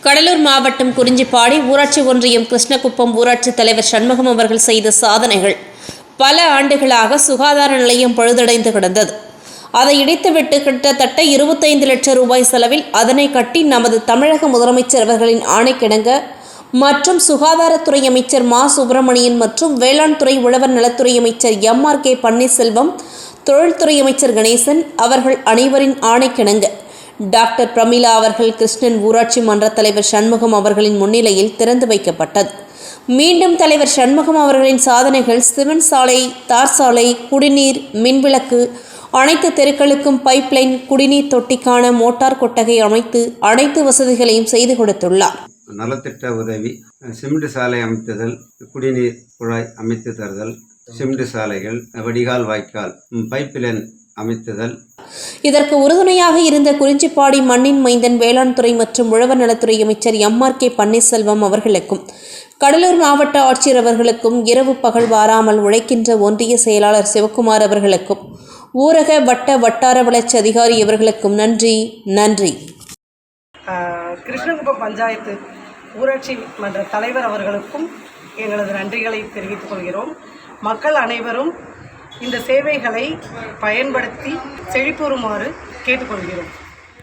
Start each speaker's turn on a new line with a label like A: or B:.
A: கடலூர் மாவட்டம் குறிஞ்சிப்பாடி ஊராட்சி ஒன்றியம் கிருஷ்ணகுப்பம் ஊராட்சி தலைவர் சண்முகம் அவர்கள் செய்த சாதனைகள். பல ஆண்டுகளாக சுகாதார நிலையம் பழுதடைந்து கிடந்தது. அதை இடித்துவிட்டு கிட்டத்தட்ட 25 லட்சம் ரூபாய் செலவில் அதனை கட்டி நமது தமிழக முதலமைச்சர் அவர்களின் ஆணைக்கிணங்க மற்றும் சுகாதாரத்துறை அமைச்சர் மா சுப்பிரமணியன் மற்றும் வேளாண் துறை உழவர் நலத்துறை அமைச்சர் MRK பன்னீர்செல்வம், தொழில்துறை அமைச்சர் கணேசன் அவர்கள் அனைவரின் ஆணைக்கிணங்க டாக்டர் பிரமிளா அவர்கள் கிருஷ்ணன் ஊராட்சி மன்ற தலைவர் சண்முகம் அவர்களின் முன்னிலையில் திறந்து வைக்கப்பட்டது. மீண்டும் தலைவர் சண்முகம் அவர்களின் சாதனைகள் சிமெண்ட் சாலை, தார் சாலை, குடிநீர், மின்விளக்கு, அனைத்து தெருக்களுக்கும் பைப்லைன், குடிநீர் தொட்டிக்கான மோட்டார் கொட்டகை அமைத்து அனைத்து வசதிகளையும் செய்து கொடுத்துள்ளார்.
B: நலத்திட்ட உதவி, சிமெண்ட் சாலை அமைத்துதல், குடிநீர் குழாய் அமைத்து தருதல், சிமெண்ட் சாலைகள், வடிகால் வாய்க்கால், பைப்லைன் அமைத்துதல்.
A: இதற்கு உறுதுணையாக இருந்த குறிஞ்சிப்பாடி மண்ணின் மைந்தன் வேளாண் துறை மற்றும் உழவர் நலத்துறை அமைச்சர் MRK பன்னீர்செல்வம் அவர்களுக்கும், கடலூர் மாவட்ட ஆட்சியர் அவர்களுக்கும், இரவு பகல் வாராமல் உழைக்கின்ற ஒன்றிய செயலாளர் சிவக்குமார் அவர்களுக்கும், ஊரக வட்ட வட்டார வளர்ச்சி அதிகாரி அவர்களுக்கும் நன்றி.
C: கிருஷ்ணகுப்பம் பஞ்சாயத்து ஊராட்சி மன்ற தலைவர் அவர்களுக்கும் எங்களது நன்றிகளை தெரிவித்துக் கொள்கிறோம். மக்கள் அனைவரும் இந்த சேவைகளை பயன்படுத்தி செழிப்புறுமாறு கேட்டுக்கொள்கிறோம்.